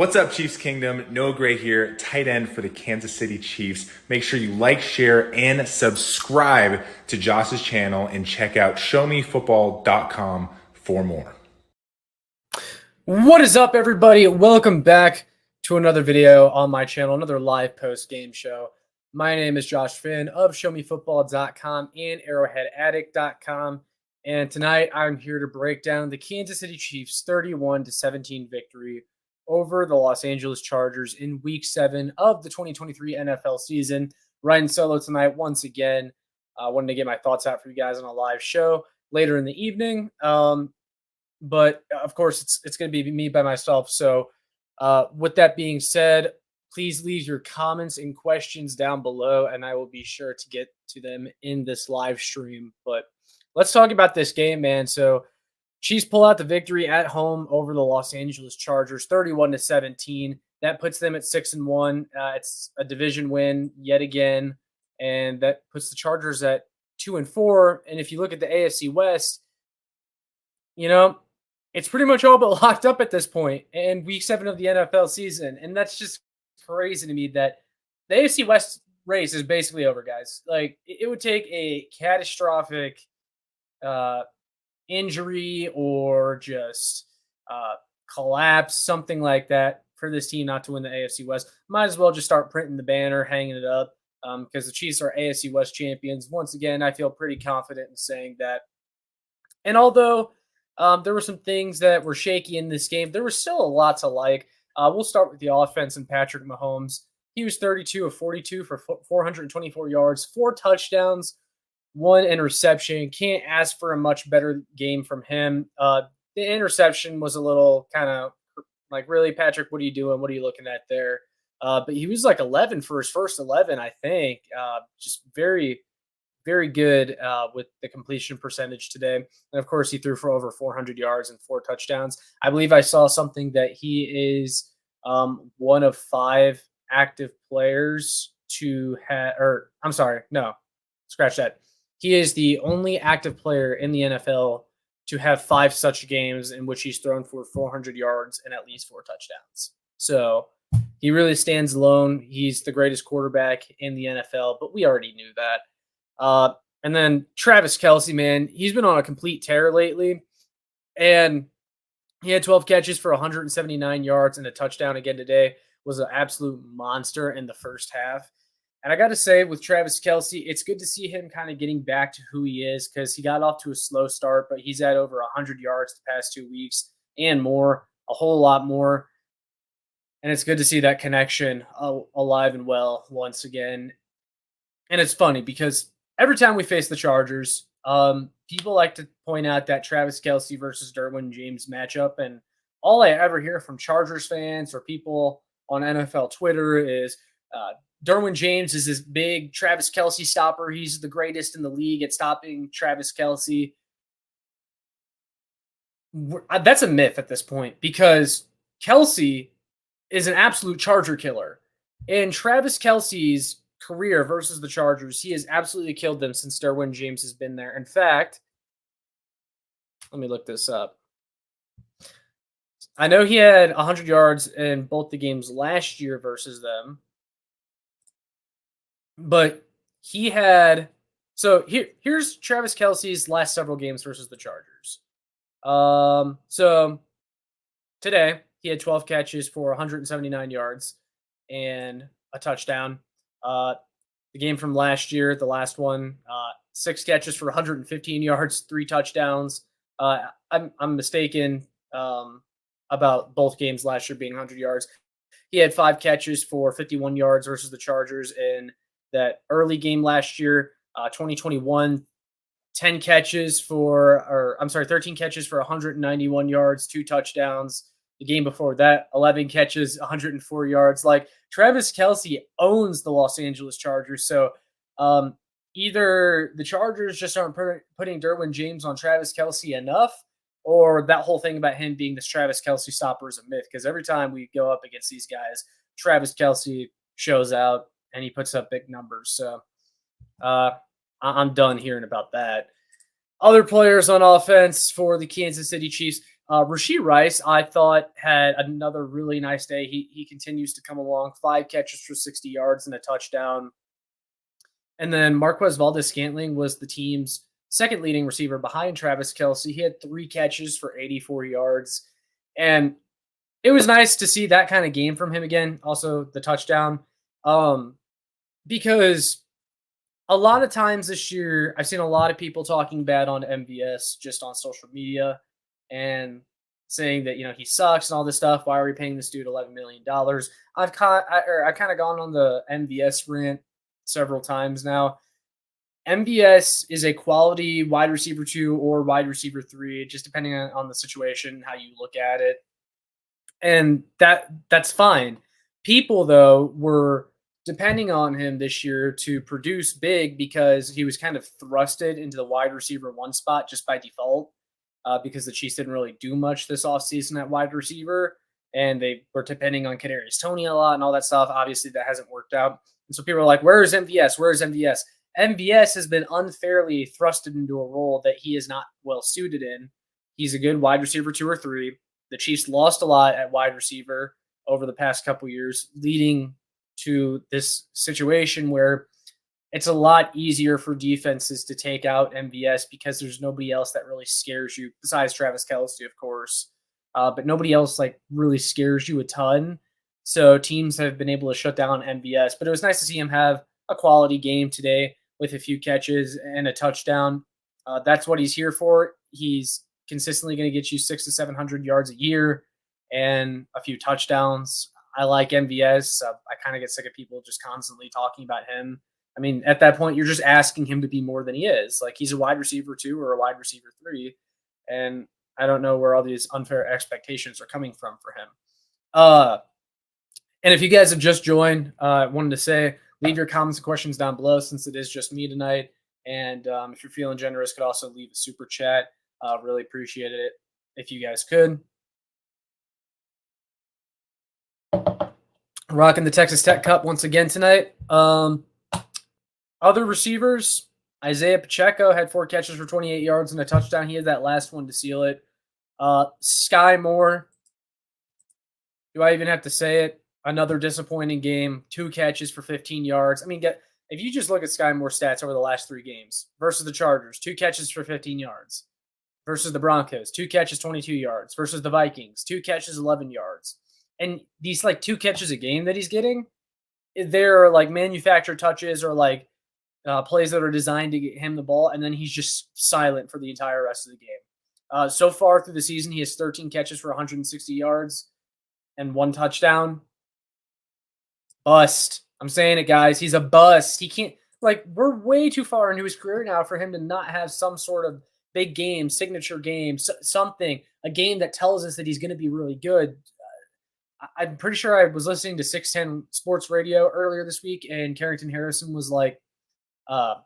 What's up, Chiefs Kingdom? Noah Gray here, tight end for the Kansas City Chiefs. Make sure you like, share, and subscribe to Josh's channel and check out showmefootball.com for more. What is up, everybody? Welcome back to another video on my channel, another live post-game show. My name is Josh Finn of showmefootball.com and arrowheadaddict.com. And tonight I'm here to break down the Kansas City Chiefs 31-17 victory over the Los Angeles Chargers in Week 7 of the 2023 NFL season. Riding solo tonight once again. Wanted to get my thoughts out for you guys on a live show later in the evening. But of course, it's going to be me by myself. So with that being said, please leave your comments and questions down below, and I will be sure to get to them in this live stream. But let's talk about this game, man. So Chiefs pull out the victory at home over the Los Angeles Chargers, 31-17. That puts them at 6-1. It's a division win yet again, and that puts the Chargers at 2-4. And if you look at the AFC West, you know, it's pretty much all but locked up at this point in Week 7 of the NFL season, and that's just crazy to me that the AFC West race is basically over, guys. Like, it would take a catastrophic injury or just collapse, something like that, for this team not to win the AFC West. Might as well just start printing the banner, hanging it up, because the Chiefs are AFC West champions. Once again, I feel pretty confident in saying that. And although there were some things that were shaky in this game, there was still a lot to like. We'll start with the offense and Patrick Mahomes. He was 32 of 42 for 424 yards, 4 touchdowns, 1 interception. Can't ask for a much better game from him. The interception was a little kind of like, really, Patrick, what are you doing? What are you looking at there? But he was like 11 for his first 11, I think. Just very, very good with the completion percentage today. And of course, he threw for over 400 yards and 4 touchdowns. I believe I saw something that he is one of 5 active players to have, or I'm sorry, no, scratch that. He is the only active player in the NFL to have 5 such games in which he's thrown for 400 yards and at least 4 touchdowns. So he really stands alone. He's the greatest quarterback in the NFL, but we already knew that. And then Travis Kelce, man, he's been on a complete tear lately. And he had 12 catches for 179 yards and a touchdown again today. Was an absolute monster in the first half. And I got to say, with Travis Kelce, it's good to see him kind of getting back to who he is, because he got off to a slow start, but he's at over 100 yards the past 2 weeks and more, a whole lot more. And it's good to see that connection alive and well once again. And it's funny because every time we face the Chargers, people like to point out that Travis Kelce versus Derwin James matchup. And all I ever hear from Chargers fans or people on NFL Twitter is Derwin James is this big Travis Kelce stopper. He's the greatest in the league at stopping Travis Kelce. That's a myth at this point, because Kelce is an absolute Charger killer. And Travis Kelce's career versus the Chargers, he has absolutely killed them since Derwin James has been there. In fact, let me look this up. I know he had 100 yards in both the games last year versus them, but he had, so here's Travis Kelce's last several games versus the Chargers. So today he had 12 catches for 179 yards and a touchdown. The game from last year, the last one, 6 catches for 115 yards, 3 touchdowns. I'm mistaken about both games last year being 100 yards. He had 5 catches for 51 yards versus the Chargers in that early game last year, 2021. 13 catches for 191 yards, 2 touchdowns. The game before that, 11 catches, 104 yards. Like, Travis Kelce owns the Los Angeles Chargers. So either the Chargers just aren't putting Derwin James on Travis Kelce enough, or that whole thing about him being this Travis Kelce stopper is a myth. Because every time we go up against these guys, Travis Kelce shows out and he puts up big numbers. So I'm done hearing about that. Other players on offense for the Kansas City Chiefs, Rashee Rice, I thought, had another really nice day. He continues to come along. 5 catches for 60 yards and a touchdown. And then Marquez Valdes-Scantling was the team's second leading receiver behind Travis Kelce. He had 3 catches for 84 yards. And it was nice to see that kind of game from him again. Also, the touchdown. Because a lot of times this year, I've seen a lot of people talking bad on MVS just on social media and saying that, he sucks and all this stuff. Why are we paying this dude $11 million? I've kind of gone on the MVS rant several times now. MVS is a quality wide receiver 2 or wide receiver 3, just depending on the situation, how you look at it. And that's fine. People, though, were depending on him this year to produce big because he was kind of thrusted into the wide receiver 1 spot just by default because the Chiefs didn't really do much this offseason at wide receiver. And they were depending on Kadarius Toney a lot and all that stuff. Obviously, that hasn't worked out. And so people are like, where is MVS? Where is MVS? MVS has been unfairly thrusted into a role that he is not well suited in. He's a good wide receiver 2 or 3. The Chiefs lost a lot at wide receiver over the past couple years, leading to this situation where it's a lot easier for defenses to take out MVS because there's nobody else that really scares you besides Travis Kelce, of course. But nobody else really scares you a ton. So teams have been able to shut down MVS. But it was nice to see him have a quality game today with a few catches and a touchdown. That's what he's here for. He's consistently going to get you 600 to 700 yards a year and a few touchdowns. I like MVS. I kind of get sick of people just constantly talking about him. I mean, at that point, you're just asking him to be more than he is. He's a wide receiver 2 or a wide receiver 3. And I don't know where all these unfair expectations are coming from for him. And if you guys have just joined, I wanted to say, leave your comments and questions down below since it is just me tonight. And if you're feeling generous, could also leave a super chat. Really appreciate it if you guys could. Rocking the Texas Tech Cup once again tonight. Other receivers, Isaiah Pacheco had 4 catches for 28 yards and a touchdown. He had that last one to seal it. Skyy Moore, do I even have to say it? Another disappointing game. 2 catches for 15 yards. I mean, if you just look at Skyy Moore's stats over the last 3 games versus the Chargers, 2 catches for 15 yards. Versus the Broncos, 2 catches, 22 yards. Versus the Vikings, 2 catches, 11 yards. And these 2 catches a game that he's getting, they're manufactured touches or plays that are designed to get him the ball, and then he's just silent for the entire rest of the game. So far through the season, he has 13 catches for 160 yards and 1 touchdown. Bust. I'm saying it, guys. He's a bust. He can't we're way too far into his career now for him to not have some sort of big game, signature game, something, a game that tells us that he's going to be really good. I'm pretty sure I was listening to 610 Sports Radio earlier this week, and Carrington Harrison was like, with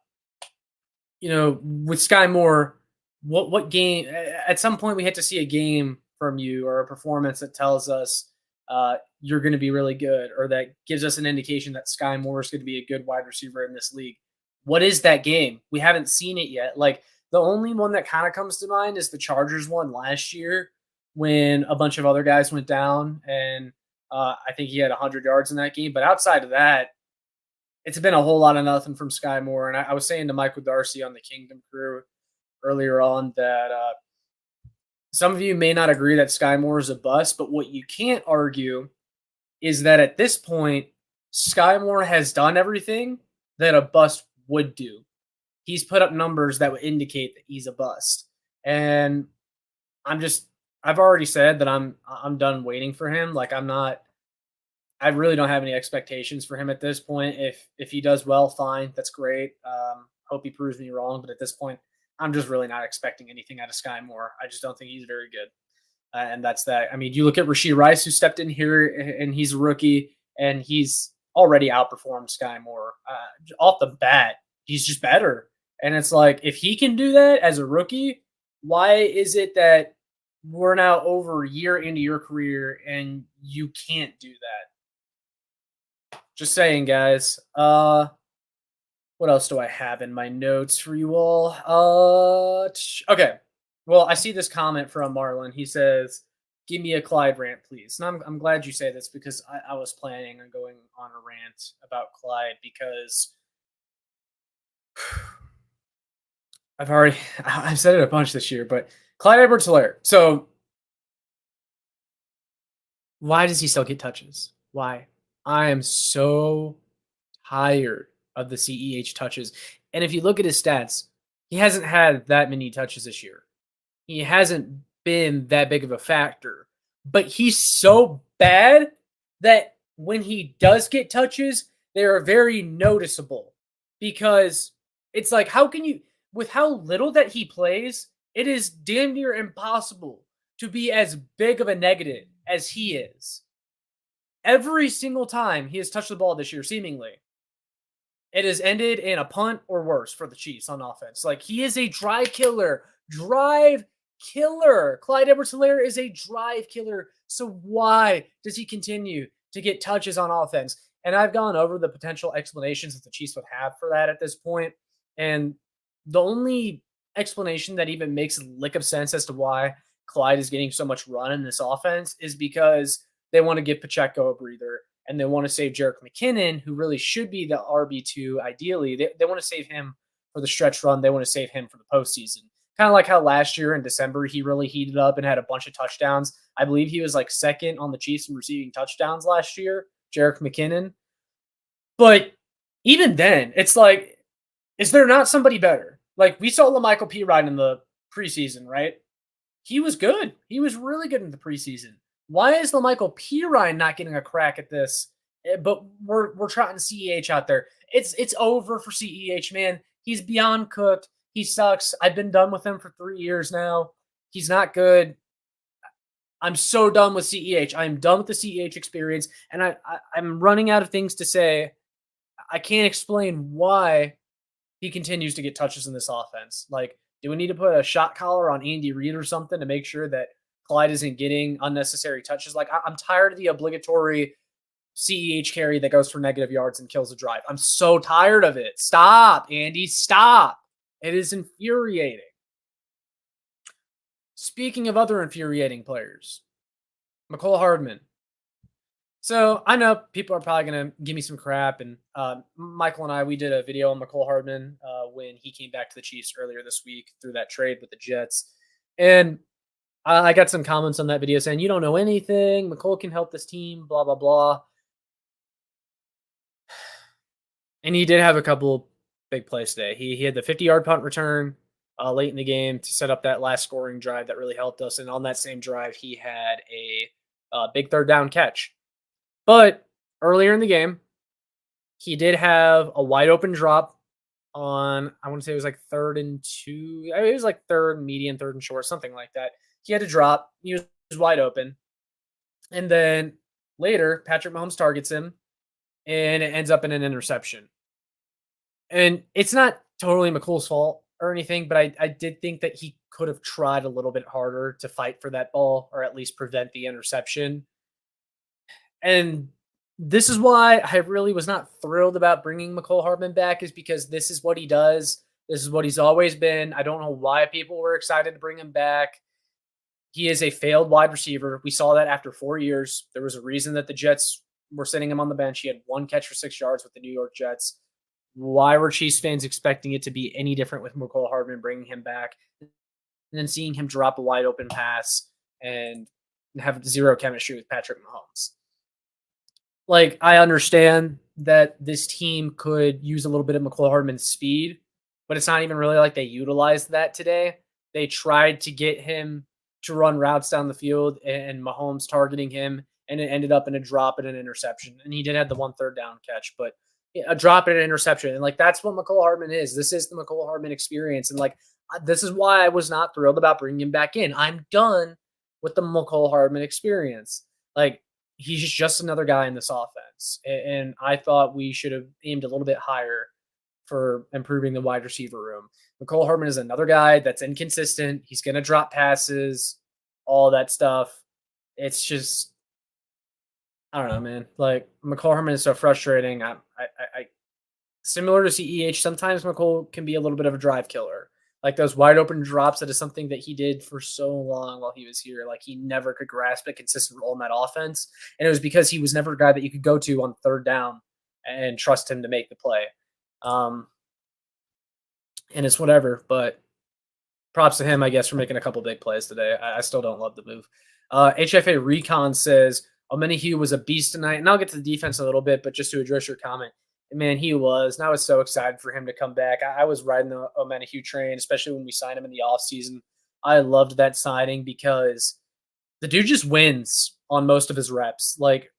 Skyy Moore, what game? At some point, we had to see a game from you or a performance that tells us you're going to be really good, or that gives us an indication that Skyy Moore is going to be a good wide receiver in this league. What is that game? We haven't seen it yet. The only one that kind of comes to mind is the Chargers one last year when a bunch of other guys went down, and I think he had 100 yards in that game. But outside of that, it's been a whole lot of nothing from Skyy Moore. And I was saying to Michael Darcy on the Kingdom Crew earlier on that some of you may not agree that Skyy Moore is a bust, but what you can't argue is that at this point, Skyy Moore has done everything that a bust would do. He's put up numbers that would indicate that he's a bust. And I've already said that I'm done waiting for him. I really don't have any expectations for him at this point. If he does well, fine. That's great. Hope he proves me wrong. But at this point, I'm just really not expecting anything out of Skyy Moore. I just don't think he's very good. And that's that. I mean, you look at Rashee Rice, who stepped in here, and he's a rookie, and he's already outperformed Skyy Moore. Off the bat, he's just better. And it's if he can do that as a rookie, why is it that we're now over a year into your career and you can't do that? Just saying, guys. What else do I have in my notes for you all? Okay. Well, I see this comment from Marlon. He says, "Give me a Clyde rant, please." And I'm glad you say this because I was planning on going on a rant about Clyde because I've said it a bunch this year, but Clyde Edwards-Helaire. So why does he still get touches? Why? I am so tired of the CEH touches. And if you look at his stats, he hasn't had that many touches this year. He hasn't been that big of a factor, but he's so bad that when he does get touches, they are very noticeable because it's like, how can you, with how little that he plays, it is damn near impossible to be as big of a negative as he is. Every single time he has touched the ball this year, seemingly, it has ended in a punt or worse for the Chiefs on offense. Like, he is a drive killer. Clyde Edwards-Helaire is a drive killer. So why does he continue to get touches on offense? And I've gone over the potential explanations that the Chiefs would have for that at this point. And the only explanation that even makes a lick of sense as to why Clyde is getting so much run in this offense is because they want to give Pacheco a breather and they want to save Jerick McKinnon, who really should be the RB2 ideally. They want to save him for the stretch run. They want to save him for the postseason. Kind of like how last year in December, he really heated up and had a bunch of touchdowns. I believe he was like second on the Chiefs in receiving touchdowns last year, Jerick McKinnon. But even then, it's like, is there not somebody better? Like, we saw Mecole Hardman in the preseason, right? He was good. He was really good in the preseason. Why is Mecole Hardman not getting a crack at this? But we're trotting CEH out there. It's over for CEH, man. He's beyond cooked. He sucks. I've been done with him for 3 years now. He's not good. I'm so done with CEH. I'm done with the CEH experience, and I'm running out of things to say. I can't explain why he continues to get touches in this offense. Like, do we need to put a shot collar on Andy Reid or something to make sure that Clyde isn't getting unnecessary touches? Like, I'm tired of the obligatory CEH carry that goes for negative yards and kills a drive. I'm so tired of it. Stop, Andy. Stop. It is infuriating. Speaking of other infuriating players, Mecole Hardman. So I know people are probably going to give me some crap. And Michael and I, we did a video on Mecole Hardman when he came back to the Chiefs earlier this week through that trade with the Jets. And I got some comments on that video saying, you don't know anything. Mecole can help this team, blah, blah, blah. And he did have a couple big plays today. He had the 50-yard punt return late in the game to set up that last scoring drive that really helped us. And on that same drive, he had a big third down catch. But earlier in the game, he did have a wide open drop on, I want to say it was like 3rd and 2. It was like 3rd median, 3rd and short, something like that. He had a drop. He was wide open. And then later, Patrick Mahomes targets him, and it ends up in an interception. And it's not totally Mecole's fault or anything, but I did think that he could have tried a little bit harder to fight for that ball or at least prevent the interception. And this is why I really was not thrilled about bringing Mecole Hardman back, is because this is what he does. This is what he's always been. I don't know why people were excited to bring him back. He is a failed wide receiver. We saw that after 4 years. There was a reason that the Jets were sitting him on the bench. He had 1 catch for 6 yards with the New York Jets. Why were Chiefs fans expecting it to be any different with Mecole Hardman bringing him back and then seeing him drop a wide open pass and have zero chemistry with Patrick Mahomes? Like, I understand that this team could use a little bit of Mecole Hardman's speed, but it's not even really like they utilized that today. They tried to get him to run routes down the field and Mahomes targeting him, and it ended up in a drop and an interception. And he did have the 1 third down catch, but a drop and an interception. And like, that's what Mecole Hardman is. This is the Mecole Hardman experience. And like, this is why I was not thrilled about bringing him back in. I'm done with the Mecole Hardman experience. Like, he's just another guy in this offense. And I thought we should have aimed a little bit higher for improving the wide receiver room. Mecole Hardman is another guy that's inconsistent. He's going to drop passes, all that stuff. It's just, I don't know, man. Like, Mecole Hardman is so frustrating. I similar to CEH, sometimes Mecole can be a little bit of a drive killer. Like those wide open drops, that is something that he did for so long while he was here. Like he never could grasp a consistent role in that offense. And it was because he was never a guy that you could go to on third down and trust him to make the play. Um, and it's whatever, but props to him, I guess, for making a couple big plays today. I still don't love the move. HFA Recon says Omenihu was a beast tonight, and I'll get to the defense a little bit, but just to address your comment, man, he was, and I was so excited for him to come back. I was riding the Omenihu train, especially when we signed him in the offseason. I loved that signing because the dude just wins on most of his reps. Like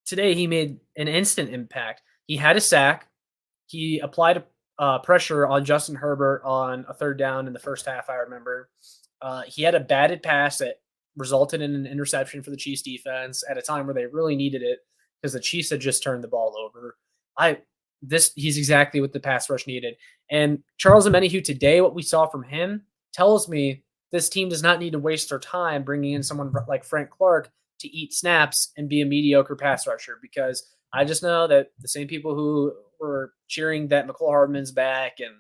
today he made an instant impact. He had a sack. He applied pressure on Justin Herbert on a third down in the first half, I remember. He had a batted pass that resulted in an interception for the Chiefs defense at a time where they really needed it because the Chiefs had just turned the ball over. He's exactly what the pass rush needed. And Charles Omenihu today, what we saw from him tells me this team does not need to waste their time bringing in someone like Frank Clark to eat snaps and be a mediocre pass rusher, because I just know that the same people who were cheering that Mecole Hardman's back and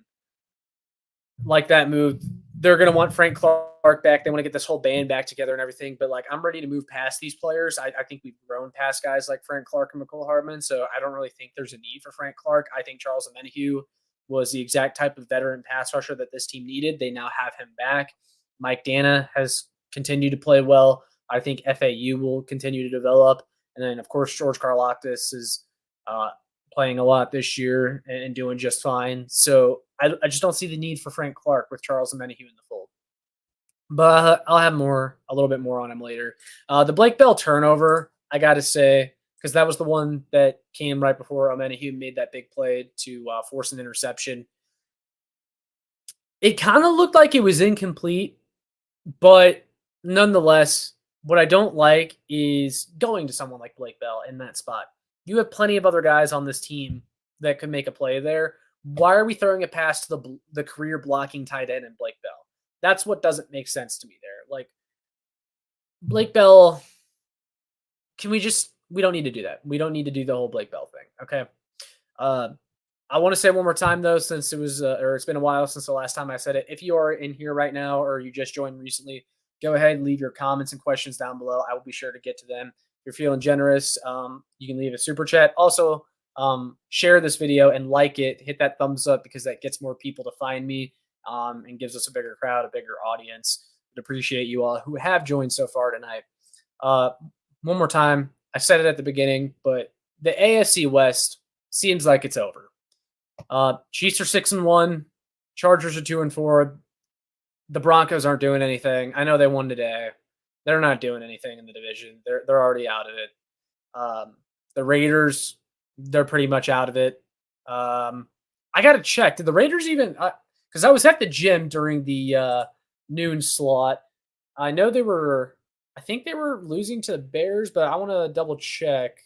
like that move, they're going to want Frank Clark back. They want to get this whole band back together and everything. But like, I'm ready to move past these players. I think we've grown past guys like Frank Clark and Mecole Hardman. So I don't really think there's a need for Frank Clark. I think Charles Omenihu was the exact type of veteran pass rusher that this team needed. They now have him back. Mike Dana has continued to play well. I think FAU will continue to develop. And then, of course, George Karlaftis is playing a lot this year and doing just fine. So I just don't see the need for Frank Clark with Charles Omenihu in the fold. But I'll have a little bit more on him later. The Blake Bell turnover, I got to say, because that was the one that came right before Omenihu made that big play to force an interception. It kind of looked like it was incomplete, but nonetheless, what I don't like is going to someone like Blake Bell in that spot. You have plenty of other guys on this team that could make a play there. Why are we throwing a pass to the career blocking tight end in Blake Bell? That's what doesn't make sense to me there. Like, Blake Bell, we don't need to do that. We don't need to do the whole Blake Bell thing. Okay. I want to say one more time though, since it's been a while since the last time I said it. If you are in here right now or you just joined recently, go ahead and leave your comments and questions down below. I will be sure to get to them. If you're feeling generous, you can leave a super chat. Also, share this video and like it. Hit that thumbs up because that gets more people to find me and gives us a bigger crowd, a bigger audience. I'd appreciate you all who have joined so far tonight. One more time, I said it at the beginning, but the AFC West seems like it's over. Chiefs are 6-1. Chargers are 2-4. The Broncos aren't doing anything. I know they won today. They're not doing anything in the division. They're already out of it. The Raiders, they're pretty much out of it. I got to check. Did the Raiders even because I was at the gym during the noon slot. I know I think they were losing to the Bears, but I want to double check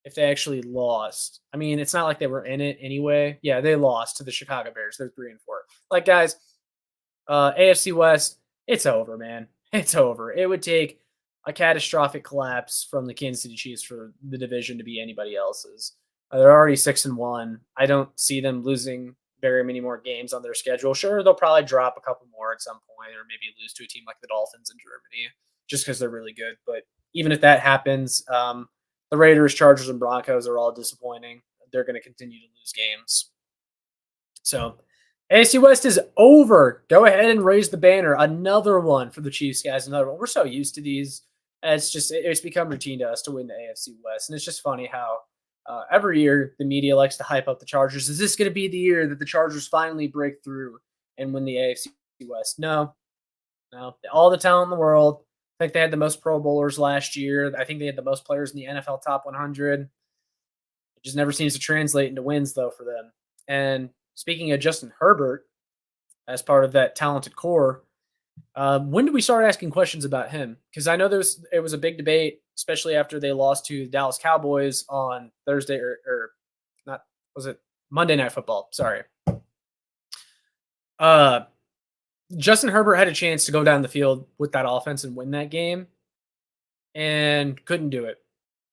if they actually lost. I mean, it's not like they were in it anyway. Yeah, they lost to the Chicago Bears. They're 3-4. Like, guys, AFC West, it's over, man. It's over. It would take a catastrophic collapse from the Kansas City Chiefs for the division to be anybody else's. They're already 6-1. I don't see them losing very many more games on their schedule. Sure, they'll probably drop a couple more at some point, or maybe lose to a team like the Dolphins in Germany, just because they're really good. But even if that happens, the Raiders, Chargers, and Broncos are all disappointing. They're going to continue to lose games. So AFC West is over. Go ahead and raise the banner. Another one for the Chiefs, guys. Another one. We're so used to these. It's become routine to us to win the AFC West. And it's just funny how every year the media likes to hype up the Chargers. Is this going to be the year that the Chargers finally break through and win the AFC West? No. All the talent in the world. I think they had the most Pro Bowlers last year. I think they had the most players in the NFL top 100. It just never seems to translate into wins, though, for them. And speaking of Justin Herbert, as part of that talented core, when did we start asking questions about him? Because I know it was a big debate, especially after they lost to the Dallas Cowboys on Thursday or not, was it Monday Night Football? Sorry. Justin Herbert had a chance to go down the field with that offense and win that game and couldn't do it.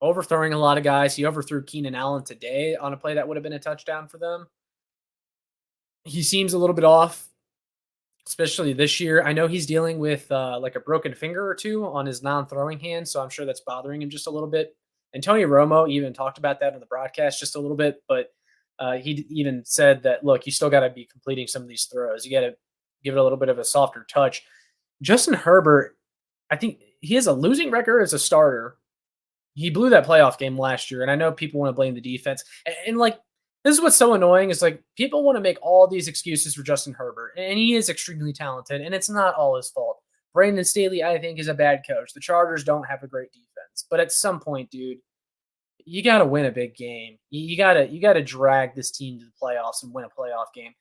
Overthrowing a lot of guys. He overthrew Keenan Allen today on a play that would have been a touchdown for them. He seems a little bit off, especially this year. I know he's dealing with like a broken finger or two on his non-throwing hand, so I'm sure that's bothering him just a little bit. And Tony Romo even talked about that on the broadcast just a little bit, but even said that, look, you still got to be completing some of these throws. You got to give it a little bit of a softer touch. Justin Herbert, I think he has a losing record as a starter. He blew that playoff game last year, and I know people want to blame the defense. And like, this is what's so annoying is like people want to make all these excuses for Justin Herbert, and he is extremely talented, and it's not all his fault. Brandon Staley, I think, is a bad coach. The Chargers don't have a great defense, but at some point, dude, you got to win a big game. You got to drag this team to the playoffs and win a playoff game.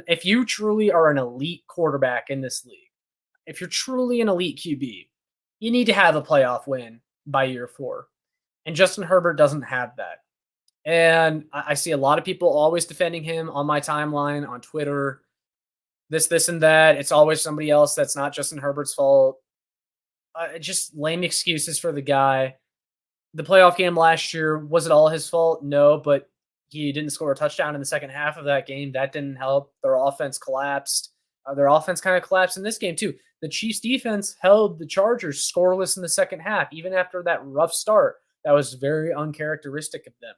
If you truly are an elite quarterback in this league, if you're truly an elite QB, you need to have a playoff win by year 4. And Justin Herbert doesn't have that. And I see a lot of people always defending him on my timeline, on Twitter, this, and that. It's always somebody else that's not Justin Herbert's fault. Just lame excuses for the guy. The playoff game last year, was it all his fault? No, but he didn't score a touchdown in the second half of that game. That didn't help. Their offense collapsed. Their offense kind of collapsed in this game too. The Chiefs defense held the Chargers scoreless in the second half, even after that rough start. That was very uncharacteristic of them.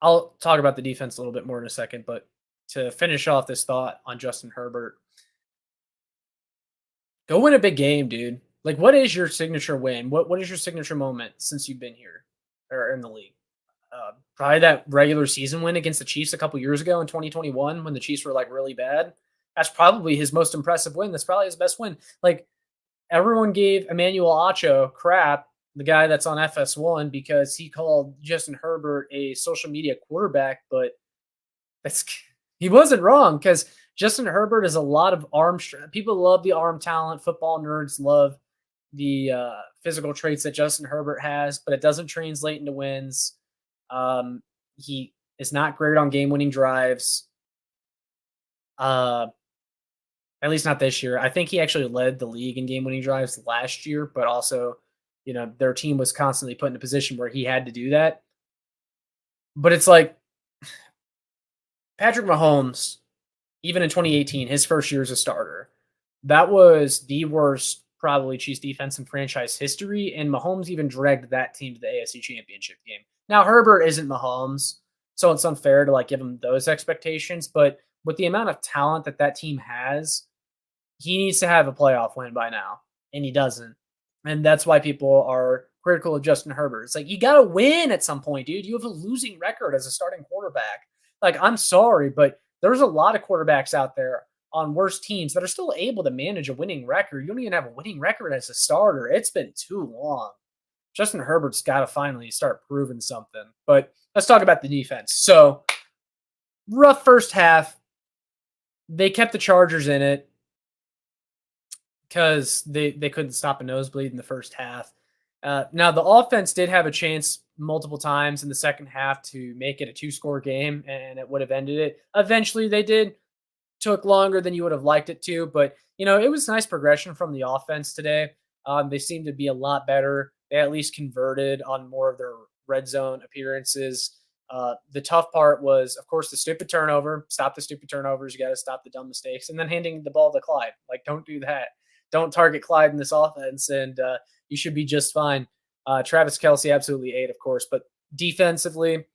I'll talk about the defense a little bit more in a second, but to finish off this thought on Justin Herbert, go win a big game, dude. Like, what is your signature win? What is your signature moment since you've been here or in the league? Probably that regular season win against the Chiefs a couple years ago in 2021 when the Chiefs were like really bad. That's probably his most impressive win. That's probably his best win. Like, everyone gave Emmanuel Acho crap, the guy that's on FS1, because he called Justin Herbert a social media quarterback, but he wasn't wrong because Justin Herbert is a lot of arm strength. People love the arm talent. Football nerds love the physical traits that Justin Herbert has, but it doesn't translate into wins. He is not great on game-winning drives. At least not this year. I think he actually led the league in game-winning drives last year, but also, their team was constantly put in a position where he had to do that. But it's like Patrick Mahomes, even in 2018, his first year as a starter, that was the worst probably Chiefs defense in franchise history, and Mahomes even dragged that team to the AFC Championship game. Now, Herbert isn't Mahomes, so it's unfair to give him those expectations, but with the amount of talent that team has, he needs to have a playoff win by now, and he doesn't. And that's why people are critical of Justin Herbert. It's like, you got to win at some point, dude. You have a losing record as a starting quarterback. I'm sorry, but there's a lot of quarterbacks out there on worse teams that are still able to manage a winning record. You don't even have a winning record as a starter. It's been too long. Justin Herbert's got to finally start proving something. But let's talk about the defense. So, rough first half. They kept the Chargers in it because they couldn't stop a nosebleed in the first half. Now, the offense did have a chance multiple times in the second half to make it a 2-score game, and it would have ended it. Eventually, they did. Took longer than you would have liked it to, but, it was nice progression from the offense today. They seemed to be a lot better. They at least converted on more of their red zone appearances. The tough part was, of course, the stupid turnover. Stop the stupid turnovers. You got to stop the dumb mistakes. And then handing the ball to Clyde. Don't do that. Don't target Clyde in this offense, and you should be just fine. Travis Kelce absolutely ate, of course. But defensively,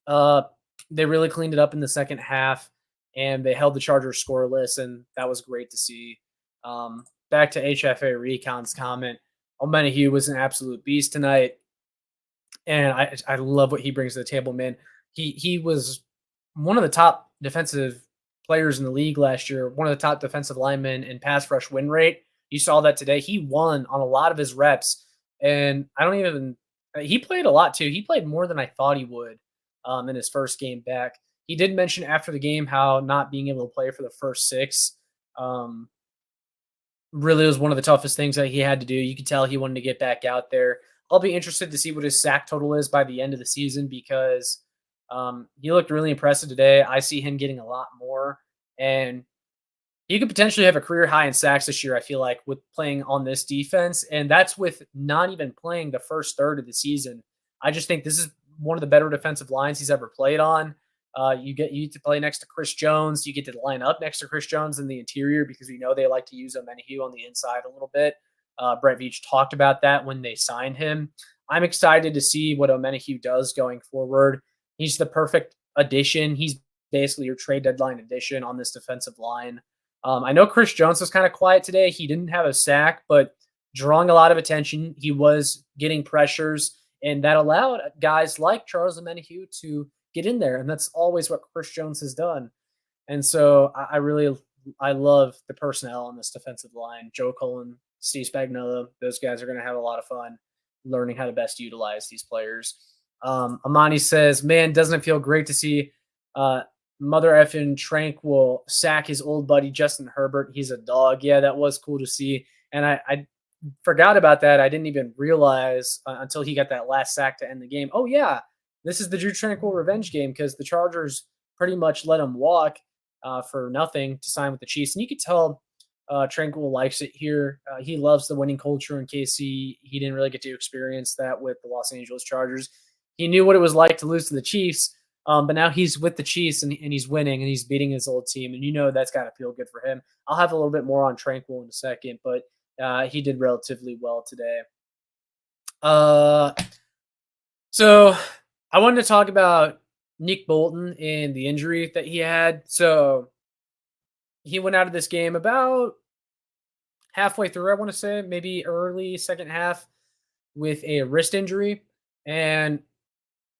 they really cleaned it up in the second half, and they held the Chargers scoreless, and that was great to see. Back to HFA Recon's comment, Omenihu was an absolute beast tonight. And I love what he brings to the table, man. He was one of the top defensive players in the league last year, one of the top defensive linemen in pass rush win rate. You saw that today. He won on a lot of his reps. And he played a lot too. He played more than I thought he would in his first game back. He did mention after the game how not being able to play for the first 6 really was one of the toughest things that he had to do. You could tell he wanted to get back out there. I'll be interested to see what his sack total is by the end of the season because he looked really impressive today. I see him getting a lot more, and he could potentially have a career high in sacks this year, I feel like, with playing on this defense, and that's with not even playing the first third of the season. I just think this is one of the better defensive lines he's ever played on. You get to play next to Chris Jones. You get to line up next to Chris Jones in the interior because we know they like to use Omenihu on the inside a little bit. Brett Veach talked about that when they signed him. I'm excited to see what Omenihu does going forward. He's the perfect addition. He's basically your trade deadline addition on this defensive line. I know Chris Jones was kind of quiet today. He didn't have a sack, but drawing a lot of attention. He was getting pressures, and that allowed guys like Charles Omenihu to get in there, and that's always what Chris Jones has done. And so I love the personnel on this defensive line. Joe Cullen, Steve Spagnuolo, those guys are going to have a lot of fun learning how to best utilize these players. Amani says, man, doesn't it feel great to see mother effing Tranquil sack his old buddy Justin Herbert? He's a dog. Yeah, that was cool to see. And I forgot about that. I didn't even realize until he got that last sack to end the game. Oh, yeah, this is the Drew Tranquil revenge game because the Chargers pretty much let him walk for nothing to sign with the Chiefs. And you could tell Tranquil likes it here. He loves the winning culture in KC. He didn't really get to experience that with the Los Angeles Chargers. He knew what it was like to lose to the Chiefs, but now he's with the Chiefs and he's winning and he's beating his old team. And you know that's got to feel good for him. I'll have a little bit more on Tranquil in a second, but he did relatively well today. So I wanted to talk about Nick Bolton and the injury that he had. So he went out of this game about halfway through, I want to say, maybe early second half with a wrist injury. And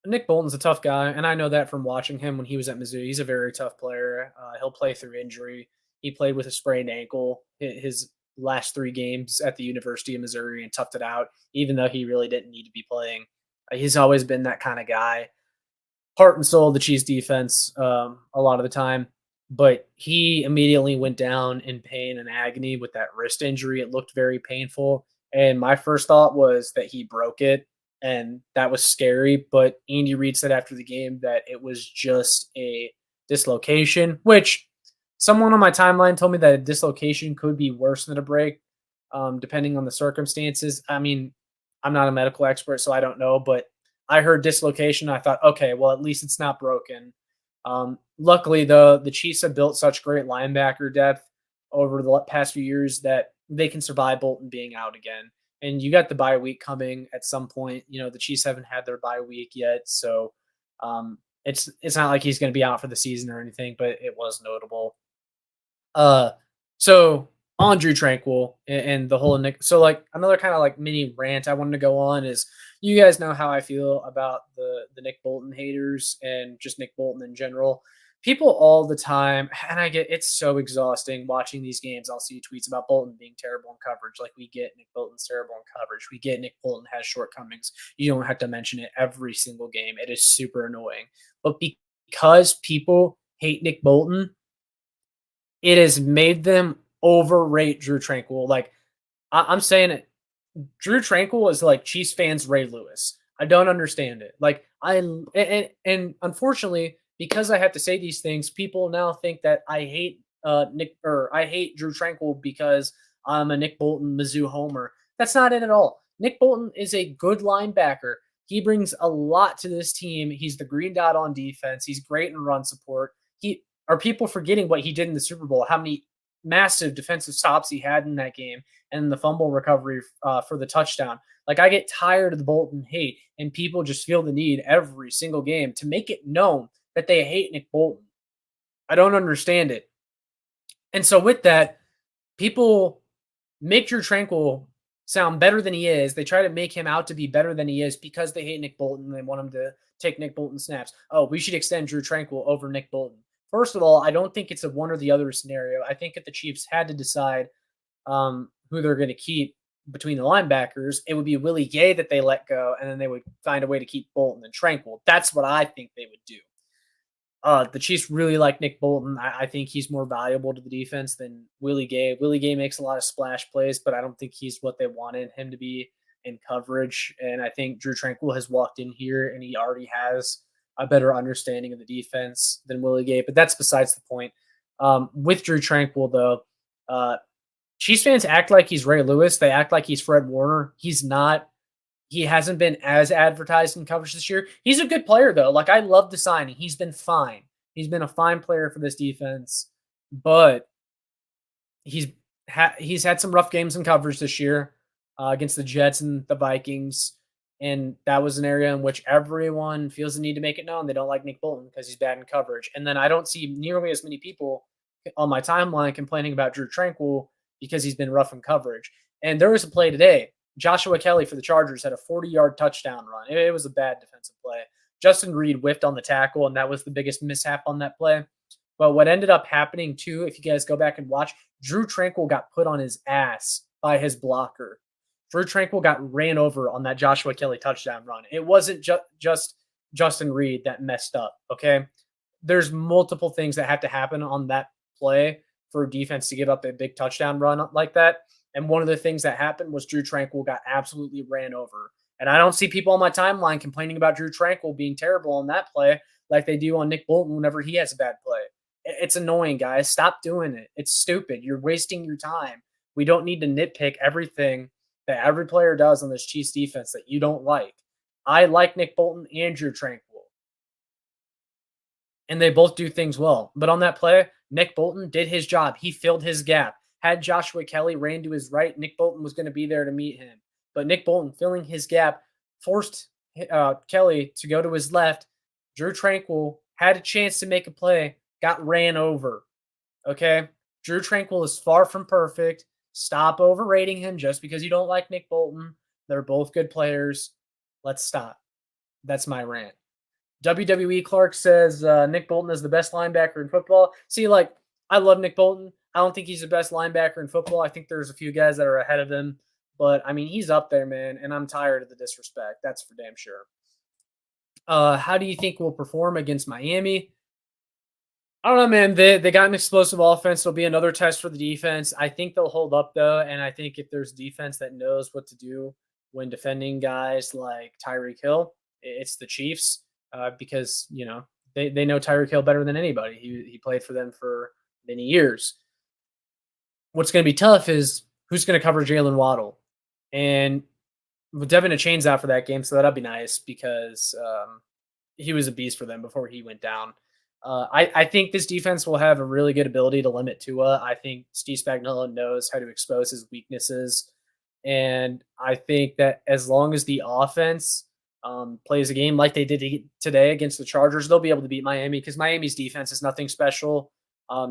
Nick Bolton's a tough guy, and I know that from watching him when he was at Mizzou. He's a very tough player. He'll play through injury. He played with a sprained ankle his last 3 games at the University of Missouri and toughed it out, even though he really didn't need to be playing. He's always been that kind of guy. Heart and soul of the Chiefs defense a lot of the time. But he immediately went down in pain and agony with that wrist injury. It looked very painful. And my first thought was that he broke it. And that was scary. But Andy Reid said after the game that it was just a dislocation, which someone on my timeline told me that a dislocation could be worse than a break, depending on the circumstances. I mean, I'm not a medical expert, so I don't know. But I heard dislocation. I thought, okay, well, at least it's not broken. Luckily, the Chiefs have built such great linebacker depth over the past few years that they can survive Bolton being out again. And you got the bye week coming at some point. You know, the Chiefs haven't had their bye week yet, so it's not like he's going to be out for the season or anything, but it was notable. So on Drew Tranquil and the whole Nick. So like another kind of like mini rant I wanted to go on is you guys know how I feel about the Nick Bolton haters and just Nick Bolton in general. People all the time, and I get it's so exhausting watching these games. I'll see tweets about Bolton being terrible in coverage. Like we get Nick Bolton's terrible in coverage. We get Nick Bolton has shortcomings. You don't have to mention it every single game. It is super annoying. But because people hate Nick Bolton, it has made them overrate Drew Tranquil. Like I'm saying it. Drew Tranquil is like Chiefs fans' Ray Lewis. I don't understand it. Like and unfortunately, because I have to say these things, people now think that I hate I hate Drew Tranquil because I'm a Nick Bolton Mizzou homer. That's not it at all. Nick Bolton is a good linebacker. He brings a lot to this team. He's the green dot on defense. He's great in run support. Are people forgetting what he did in the Super Bowl? How many massive defensive stops he had in that game and the fumble recovery for the touchdown. Like I get tired of the Bolton hate, and people just feel the need every single game to make it known that they hate Nick Bolton. I don't understand it. And so with that, people make Drew Tranquil sound better than he is. They try to make him out to be better than he is because they hate Nick Bolton. They want him to take Nick Bolton snaps. Oh, we should extend Drew Tranquil over Nick Bolton. First of all, I don't think it's a one or the other scenario. I think if the Chiefs had to decide who they're going to keep between the linebackers, it would be Willie Gay that they let go, and then they would find a way to keep Bolton and Tranquil. That's what I think they would do. The Chiefs really like Nick Bolton. I think he's more valuable to the defense than Willie Gay. Willie Gay makes a lot of splash plays, but I don't think he's what they wanted him to be in coverage. And I think Drew Tranquil has walked in here, and he already has a better understanding of the defense than Willie Gay, but that's besides the point. With Drew Tranquil, though, Chiefs fans act like he's Ray Lewis. They act like he's Fred Warner. He's not. He hasn't been as advertised in coverage this year. He's a good player, though. Like, I love the signing. He's been fine. He's been a fine player for this defense, but he's he's had some rough games in coverage this year against the Jets and the Vikings, and that was an area in which everyone feels the need to make it known they don't like Nick Bolton because he's bad in coverage. And then I don't see nearly as many people on my timeline complaining about Drew Tranquil because he's been rough in coverage. And there was a play today. Joshua Kelly for the Chargers had a 40-yard touchdown run. It was a bad defensive play. Justin Reed whiffed on the tackle, and that was the biggest mishap on that play. But what ended up happening, too, if you guys go back and watch, Drew Tranquil got put on his ass by his blocker. Drew Tranquil got ran over on that Joshua Kelly touchdown run. It wasn't just Justin Reed that messed up, okay? There's multiple things that have to happen on that play for a defense to give up a big touchdown run like that. And one of the things that happened was Drew Tranquil got absolutely ran over. And I don't see people on my timeline complaining about Drew Tranquil being terrible on that play like they do on Nick Bolton whenever he has a bad play. It's annoying, guys. Stop doing it. It's stupid. You're wasting your time. We don't need to nitpick everything that every player does on this Chiefs defense that you don't like. I like Nick Bolton and Drew Tranquil, and they both do things well. But on that play, Nick Bolton did his job. He filled his gap. Had Joshua Kelly ran to his right, Nick Bolton was going to be there to meet him. But Nick Bolton, filling his gap, forced Kelly to go to his left. Drew Tranquil had a chance to make a play, got ran over. Okay? Drew Tranquil is far from perfect. Stop overrating him just because you don't like Nick Bolton. They're both good players. Let's stop. That's my rant. WWE Clark says Nick Bolton is the best linebacker in football. See, like, I love Nick Bolton. I don't think he's the best linebacker in football. I think there's a few guys that are ahead of him. But, I mean, he's up there, man, and I'm tired of the disrespect. That's for damn sure. How do you think we'll perform against Miami? I don't know, man. They got an explosive offense. It'll be another test for the defense. I think they'll hold up, though, and I think if there's defense that knows what to do when defending guys like Tyreek Hill, it's the Chiefs because, you know, they know Tyreek Hill better than anybody. He played for them for many years. What's going to be tough is who's going to cover Jalen Waddle. And Devin Achane's out for that game, so that'll be nice because he was a beast for them before he went down. I think this defense will have a really good ability to limit Tua. I think Steve Spagnuolo knows how to expose his weaknesses. And I think that as long as the offense plays a game like they did today against the Chargers, they'll be able to beat Miami because Miami's defense is nothing special.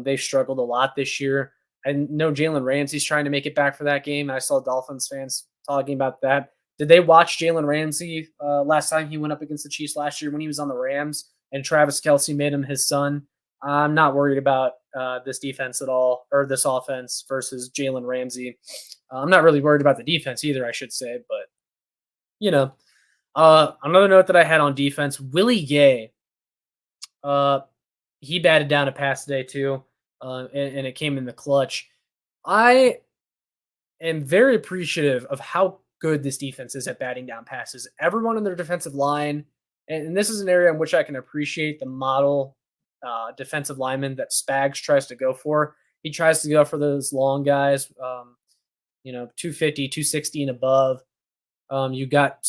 They've struggled a lot this year. I know Jalen Ramsey's trying to make it back for that game. I saw Dolphins fans talking about that. Did they watch Jalen Ramsey last time he went up against the Chiefs last year when he was on the Rams and Travis Kelce made him his son? I'm not worried about this defense at all, or this offense versus Jalen Ramsey. I'm not really worried about the defense either, I should say. But, you know, another note that I had on defense, Willie Gay, he batted down a pass today too. And it came in the clutch. I am very appreciative of how good this defense is at batting down passes. Everyone on their defensive line, and this is an area in which I can appreciate the model defensive lineman that Spags tries to go for. He tries to go for those long guys, 250, 260 and above. You got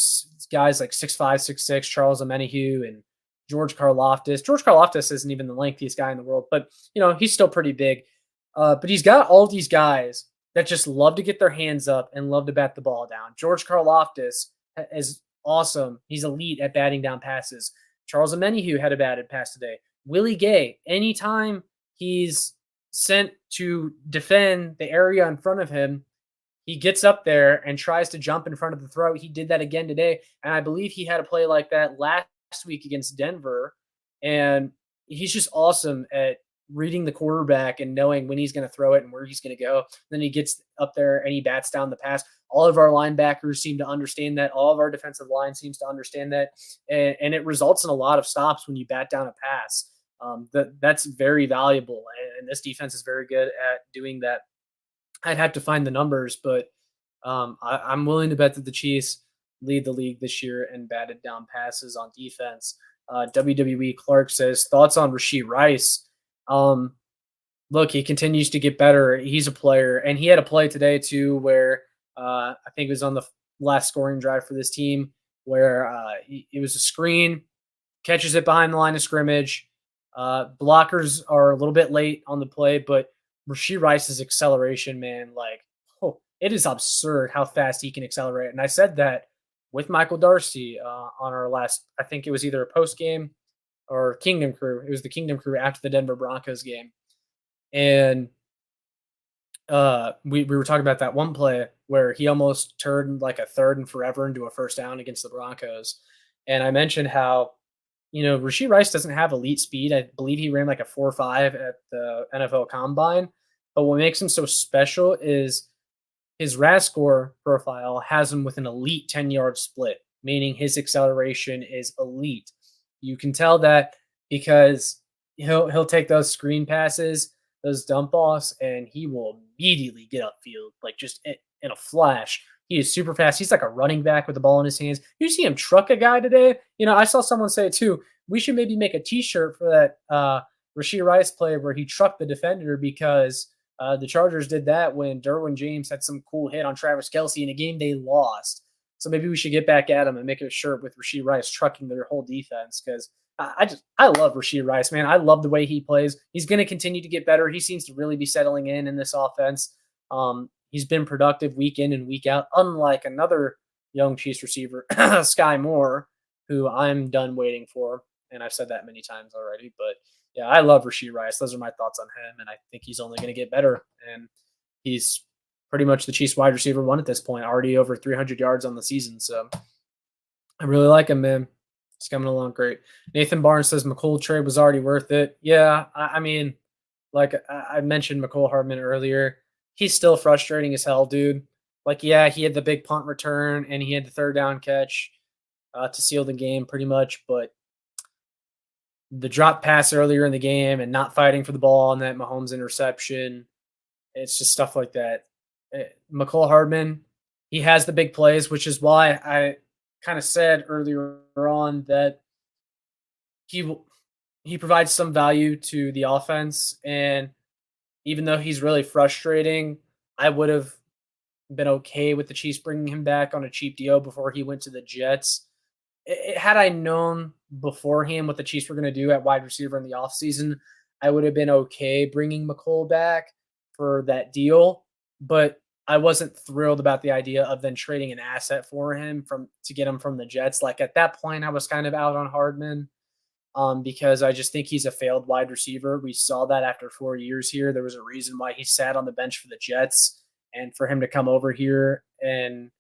guys like 6'5", 6'6", Charles Omenihu and George Karlaftis. George Karlaftis isn't even the lengthiest guy in the world, but, he's still pretty big. But he's got all these guys that just love to get their hands up and love to bat the ball down. George Karlaftis is awesome. He's elite at batting down passes. Charles Omenihu had a batted pass today. Willie Gay, anytime he's sent to defend the area in front of him, he gets up there and tries to jump in front of the throw. He did that again today, and I believe he had a play like that last week against Denver, and he's just awesome at reading the quarterback and knowing when he's going to throw it and where he's going to go. Then he gets up there and he bats down the pass. All of our linebackers seem to understand that. All of our defensive line seems to understand that, and it results in a lot of stops when you bat down a pass. That's very valuable, and this defense is very good at doing that. I'd have to find the numbers, but I'm willing to bet that the Chiefs lead the league this year in batted down passes on defense. WWE Clark says, thoughts on Rashee Rice? Look, he continues to get better. He's a player, and he had a play today too where I think it was on the last scoring drive for this team where it was a screen, catches it behind the line of scrimmage. Blockers are a little bit late on the play, but Rashee Rice's acceleration, man, like, it is absurd how fast he can accelerate. And I said that with Michael Darcy on our last, I think it was either a post game or Kingdom Crew. It was the Kingdom Crew after the Denver Broncos game. And we were talking about that one play where he almost turned like a 3rd and forever into a first down against the Broncos. And I mentioned how, Rashee Rice doesn't have elite speed. I believe he ran like a 4.5 at the NFL Combine. But what makes him so special is his RAS score profile has him with an elite 10-yard split, meaning his acceleration is elite. You can tell that because he'll take those screen passes, those dump offs, and he will immediately get upfield, like just in a flash. He is super fast. He's like a running back with the ball in his hands. You see him truck a guy today. I saw someone say too, we should maybe make a T-shirt for that Rashee Rice play where he trucked the defender because the Chargers did that when Derwin James had some cool hit on Travis Kelce in a game they lost. So maybe we should get back at him and make a shirt with Rashee Rice trucking their whole defense because I love Rashee Rice, man. I love the way he plays. He's going to continue to get better. He seems to really be settling in this offense. He's been productive week in and week out, unlike another young Chiefs receiver, Skyy Moore, who I'm done waiting for. And I've said that many times already. But, yeah, I love Rashee Rice. Those are my thoughts on him, and I think he's only going to get better. And he's pretty much the Chiefs wide receiver one at this point, already over 300 yards on the season. So I really like him, man. He's coming along great. Nathan Barnes says Mecole trade was already worth it. Yeah, I mean, like I mentioned Mecole Hardman earlier. He's still frustrating as hell, dude. Like, yeah, he had the big punt return and he had the 3rd down catch to seal the game pretty much. But the drop pass earlier in the game and not fighting for the ball and that Mahomes interception, it's just stuff like that. Mecole Hardman, he has the big plays, which is why I kind of said earlier on that he provides some value to the offense. And even though he's really frustrating, I would have been okay with the Chiefs bringing him back on a cheap deal before he went to the Jets. Had I known beforehand what the Chiefs were going to do at wide receiver in the offseason, I would have been okay bringing Mecole back for that deal. But I wasn't thrilled about the idea of then trading an asset for him to get him from the Jets. Like at that point, I was kind of out on Hardman because I just think he's a failed wide receiver. We saw that after 4 years here. There was a reason why he sat on the bench for the Jets, and for him to come over here and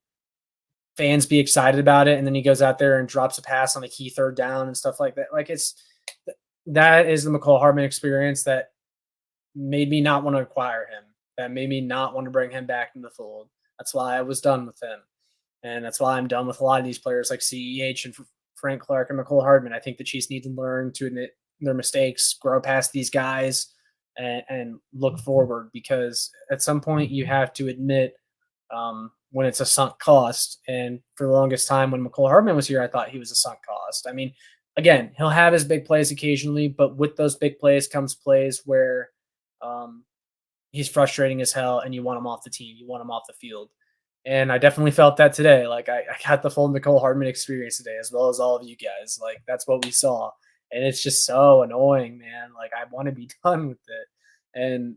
fans be excited about it, and then he goes out there and drops a pass on a key 3rd down and stuff like that. Like that is the Mecole Hardman experience that made me not want to acquire him. That made me not want to bring him back in the fold. That's why I was done with him. And that's why I'm done with a lot of these players like CEH and Frank Clark and Mecole Hardman. I think the Chiefs need to learn to admit their mistakes, grow past these guys, and look forward, because at some point you have to admit when it's a sunk cost. And for the longest time when Mecole Hardman was here, I thought he was a sunk cost. I mean, again, he'll have his big plays occasionally, but with those big plays comes plays where he's frustrating as hell and you want him off the team. You want him off the field. And I definitely felt that today. Like I got the full Mecole Hardman experience today, as well as all of you guys. Like that's what we saw. And it's just so annoying, man. Like I want to be done with it. And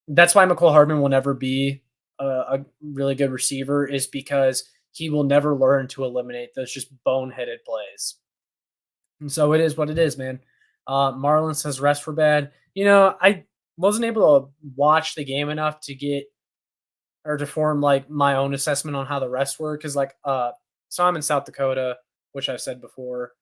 that's why Mecole Hardman will never be a really good receiver, is because he will never learn to eliminate those just boneheaded plays. And so it is what it is, man. Marlon says rest for bad. I wasn't able to watch the game enough to get or to form like my own assessment on how the rest were. Cause so I'm in South Dakota, which I've said before,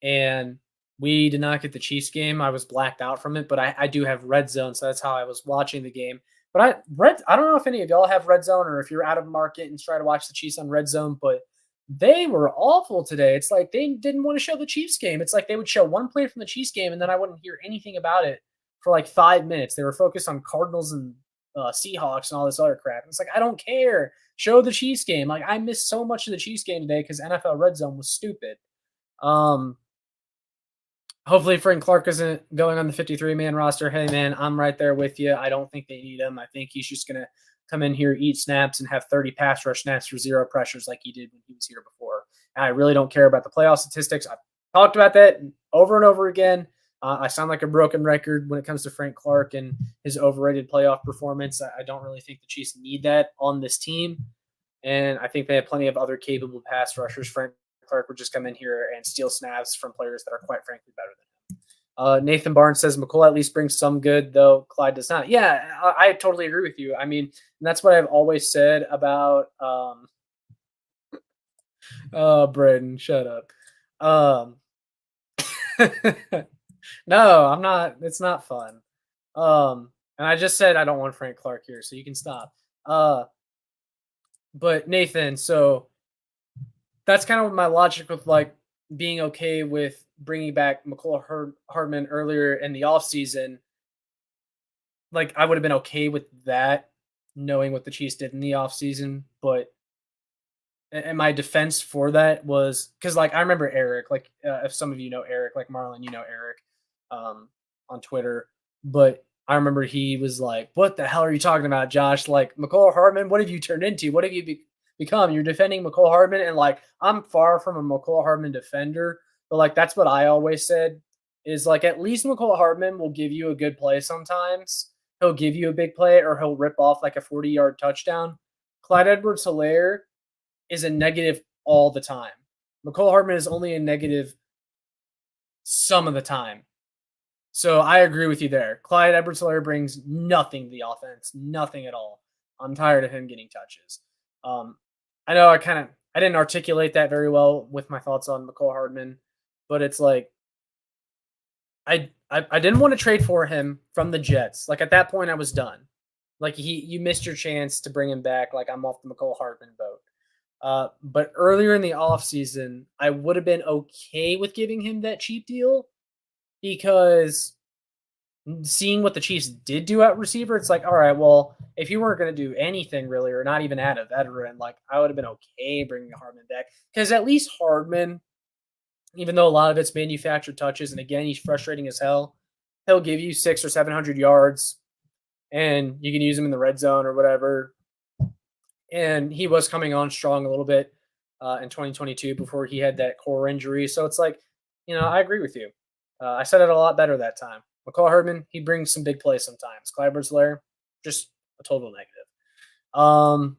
and we did not get the Chiefs game. I was blacked out from it, but I do have Red Zone. So that's how I was watching the game. But I don't know if any of y'all have Red Zone or if you're out of market and try to watch the Chiefs on Red Zone, but they were awful today. It's like they didn't want to show the Chiefs game. It's like they would show one play from the Chiefs game and then I wouldn't hear anything about it for like 5 minutes. They were focused on Cardinals and Seahawks and all this other crap. And it's like, I don't care. Show the Chiefs game. Like I missed so much of the Chiefs game today because NFL Red Zone was stupid. Hopefully Frank Clark isn't going on the 53-man roster. Hey, man, I'm right there with you. I don't think they need him. I think he's just going to come in here, eat snaps, and have 30 pass rush snaps for 0 pressures like he did when he was here before. And I really don't care about the playoff statistics. I've talked about that over and over again. I sound like a broken record when it comes to Frank Clark and his overrated playoff performance. I don't really think the Chiefs need that on this team. And I think they have plenty of other capable pass rushers. Frank Clark would just come in here and steal snaps from players that are quite frankly better than him. Nathan Barnes says Mecole at least brings some good, though Clyde does not. Yeah, I totally agree with you. I mean, that's what I've always said about Braden, shut up. No, I'm not. It's not fun. And I just said I don't want Frank Clark here, so you can stop. But Nathan, so that's kind of my logic with like being okay with bringing back Mecole Hardman earlier in the offseason. Like I would have been okay with that, knowing what the Chiefs did in the offseason. But and my defense for that was because like I remember Eric, like if some of you know Eric, like Marlon, you know Eric on Twitter. But I remember he was like, "What the hell are you talking about, Josh? Like Mecole Hardman, what have you turned into? What have you become? You're defending Mecole Hardman." And like I'm far from a Mecole Hardman defender, but like that's what I always said is like at least Mecole Hardman will give you a good play sometimes. He'll give you a big play or he'll rip off like a 40-yard touchdown. Clyde Edwards-Helaire is a negative all the time. Mecole Hardman is only a negative some of the time. So I agree with you there. Clyde Edwards-Helaire brings nothing to the offense, nothing at all. I'm tired of him getting touches. I know I didn't articulate that very well with my thoughts on Mecole Hardman, but it's like I didn't want to trade for him from the Jets. Like at that point, I was done. Like you missed your chance to bring him back. Like I'm off the Mecole Hardman boat. But earlier in the offseason, I would have been okay with giving him that cheap deal because seeing what the Chiefs did do at receiver, it's like, all right, well, if you weren't going to do anything really, or not even add a veteran, like I would have been okay bringing Hardman back because at least Hardman, even though a lot of it's manufactured touches, and again, he's frustrating as hell, he'll give you 600 or 700 yards and you can use him in the red zone or whatever. And he was coming on strong a little bit in 2022 before he had that core injury. So it's like, I agree with you. I said it a lot better that time. Mecole Hardman, he brings some big plays sometimes. Clyde Edwards-Helaire, just a total negative.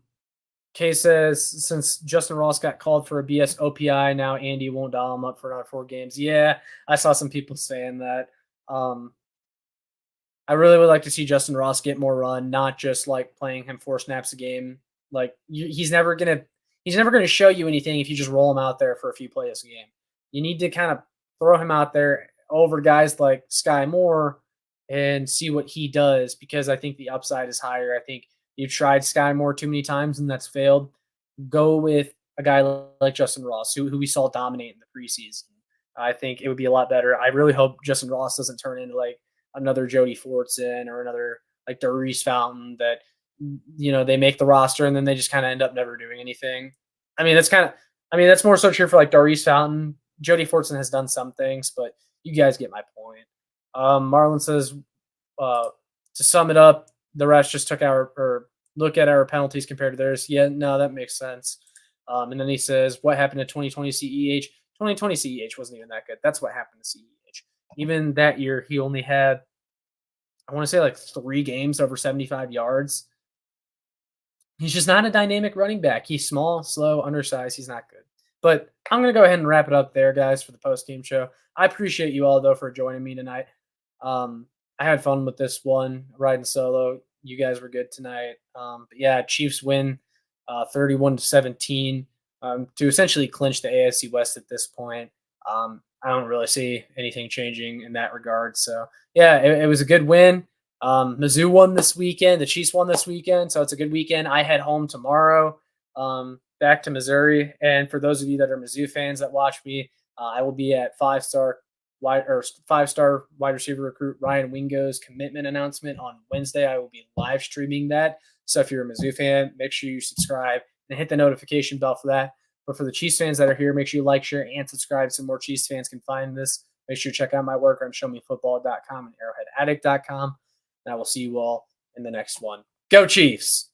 Kay says, since Justin Ross got called for a BS OPI, now Andy won't dial him up for another 4 games. Yeah, I saw some people saying that. I really would like to see Justin Ross get more run, not just like playing him 4 snaps a game. Like he's never gonna show you anything if you just roll him out there for a few plays a game. You need to kind of throw him out there over guys like Skyy Moore and see what he does because I think the upside is higher. I think you've tried Skyy Moore too many times and that's failed. Go with a guy like Justin Ross, who we saw dominate in the preseason. I think it would be a lot better. I really hope Justin Ross doesn't turn into like another Jody Fortson or another like Darius Fountain that they make the roster and then they just kind of end up never doing anything. That's more so true for like Darius Fountain. Jody Fortson has done some things, but you guys get my point. Marlon says, to sum it up, the refs just look at our penalties compared to theirs. Yeah, no, that makes sense. And then he says, what happened to 2020 CEH? 2020 CEH wasn't even that good. That's what happened to CEH. Even that year, he only had, I want to say like 3 games over 75 yards. He's just not a dynamic running back. He's small, slow, undersized. He's not good. But I'm going to go ahead and wrap it up there, guys, for the post-game show. I appreciate you all, though, for joining me tonight. I had fun with this one, riding solo. You guys were good tonight. But yeah, Chiefs win 31-17 to essentially clinch the AFC West at this point. I don't really see anything changing in that regard. So, yeah, it was a good win. Mizzou won this weekend. The Chiefs won this weekend, so it's a good weekend. I head home tomorrow back to Missouri. And for those of you that are Mizzou fans that watch me, I will be at 5-star wide receiver recruit Ryan Wingo's commitment announcement on Wednesday. I will be live streaming that. So if you're a Mizzou fan, make sure you subscribe and hit the notification bell for that. But for the Chiefs fans that are here, make sure you like, share, and subscribe so more Chiefs fans can find this. Make sure you check out my work on showmefootball.com and arrowheadaddict.com. And I will see you all in the next one. Go Chiefs!